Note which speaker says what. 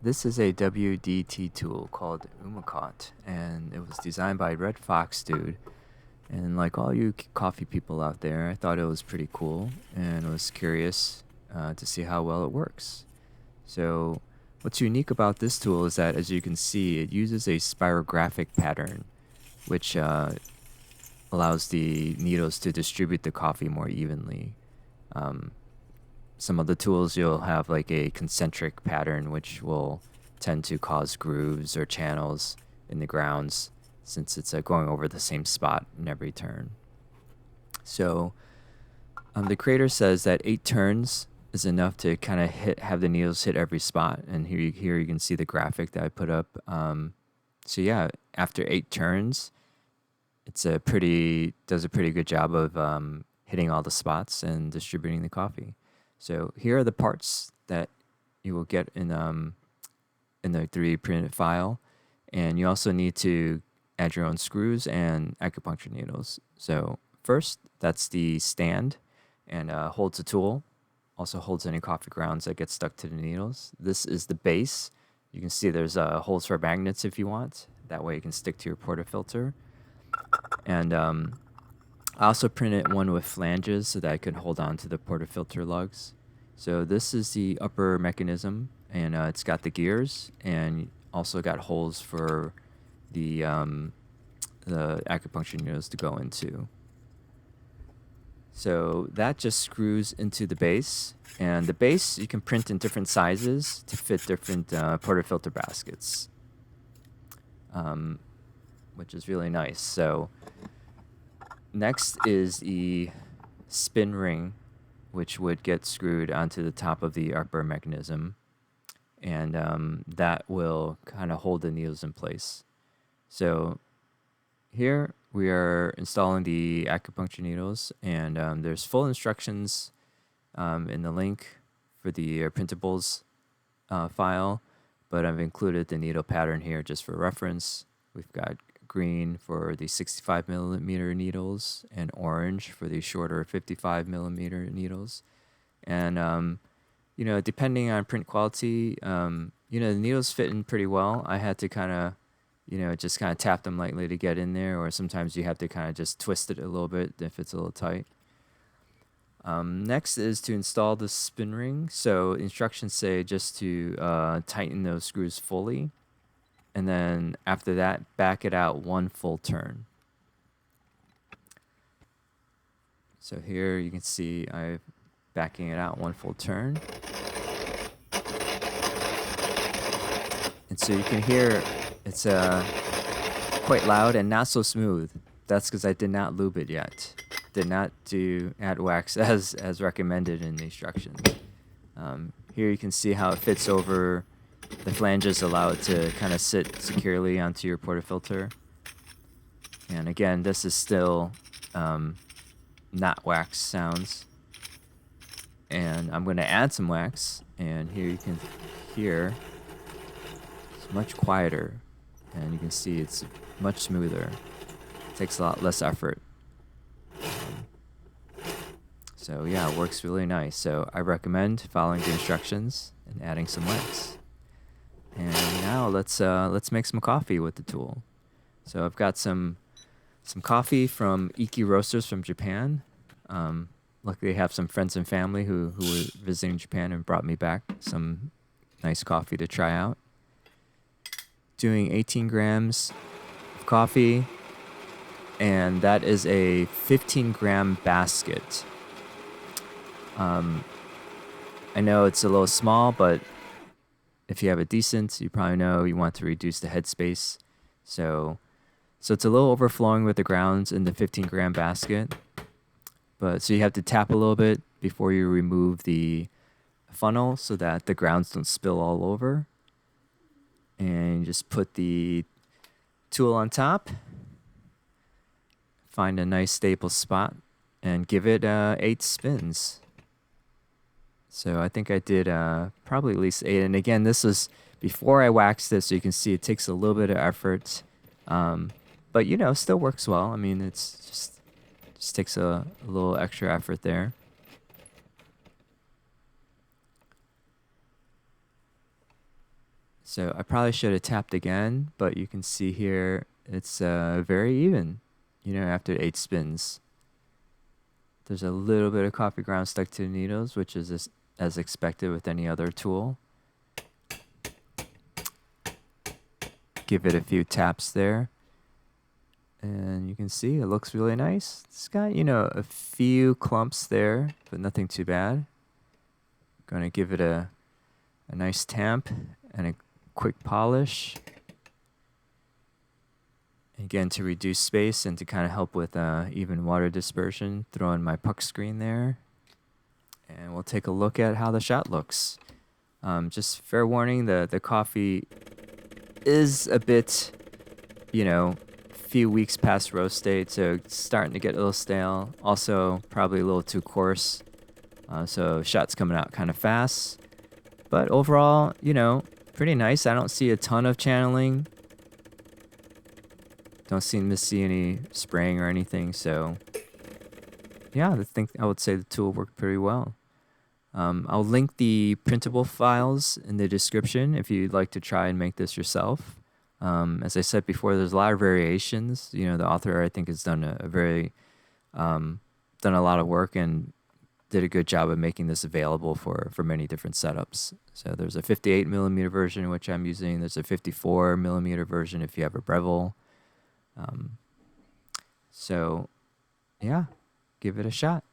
Speaker 1: This is a WDT tool called Umikot, and it was designed by Red Fox Dude. And like all you coffee people out there, I thought it was pretty cool and was curious to see how well it works. So, what's unique about this tool is that, as you can see, it uses a spirographic pattern, which allows the needles to distribute the coffee more evenly. Um, some of the tools you'll have like a concentric pattern, which will tend to cause grooves or channels in the grounds since it's going over the same spot in every turn. So the creator says that 8 turns is enough to kind of have the needles hit every spot. And here you can see the graphic that I put up. So yeah, after 8 turns, does a pretty good job of hitting all the spots and distributing the coffee. So here are the parts that you will get in the 3D printed file, and you also need to add your own screws and acupuncture needles. So first, that's the stand, and holds the tool. Also holds any coffee grounds that get stuck to the needles. This is the base. You can see there's holes for magnets if you want. That way you can stick to your portafilter. And I also printed one with flanges so that I could hold on to the portafilter lugs. So this is the upper mechanism, and it's got the gears and also got holes for the acupuncture needles to go into. So that just screws into the base, and the base you can print in different sizes to fit different portafilter baskets, which is really nice. So next is the spin ring, which would get screwed onto the top of the upper mechanism, and that will kind of hold the needles in place. So here we are installing the acupuncture needles, and there's full instructions in the link for the printables file, but I've included the needle pattern here just for reference. We've got green for the 65 millimeter needles and orange for the shorter 55 millimeter needles. And, depending on print quality, the needles fit in pretty well. I had to kind of just kind of tap them lightly to get in there, or sometimes you have to kind of just twist it a little bit if it's a little tight. Next is to install the spin ring. So instructions say just to tighten those screws fully, and then after that, back it out 1 full turn. So here you can see I'm backing it out 1 full turn. And so you can hear it's quite loud and not so smooth. That's because I did not lube it yet. Did not add wax as recommended in the instructions. Here you can see how it fits over. The flanges allow it to kind of sit securely onto your portafilter. And again, this is still not wax sounds. And I'm going to add some wax, and here you can hear it's much quieter, and you can see it's much smoother. It takes a lot less effort. So yeah, it works really nice. So I recommend following the instructions and adding some wax. And now let's make some coffee with the tool. So I've got some coffee from Iki Roasters from Japan. Luckily, I have some friends and family who were visiting Japan and brought me back some nice coffee to try out. Doing 18 grams of coffee, and that is a 15-gram basket. I know it's a little small, but if you have a decent, you probably know you want to reduce the headspace. So it's a little overflowing with the grounds in the 15-gram basket. But so you have to tap a little bit before you remove the funnel so that the grounds don't spill all over. And just put the tool on top. Find a nice stable spot and give it 8 spins. So I think I did probably at least 8. And again, this is before I waxed it, so you can see it takes a little bit of effort. But, still works well. I mean, it's just takes a little extra effort there. So I probably should have tapped again, but you can see here it's very even, after 8 spins. There's a little bit of coffee ground stuck to the needles, which is as expected with any other tool. Give it a few taps there. And you can see it looks really nice. It's got, a few clumps there, but nothing too bad. Going to give it a nice tamp and a quick polish. Again, to reduce space and to kind of help with even water dispersion, throw in my puck screen there. And we'll take a look at how the shot looks. Just fair warning, the coffee is a bit, few weeks past roast date, so it's starting to get a little stale. Also, probably a little too coarse. So shot's coming out kind of fast. But overall, pretty nice. I don't see a ton of channeling. Don't seem to see any spraying or anything. So yeah, I would say the tool worked pretty well. I'll link the printable files in the description if you'd like to try and make this yourself. As I said before, there's a lot of variations. The author, I think, has done done a lot of work and did a good job of making this available for many different setups. So there's a 58 millimeter version, which I'm using. There's a 54 millimeter version if you have a Breville. So yeah, give it a shot.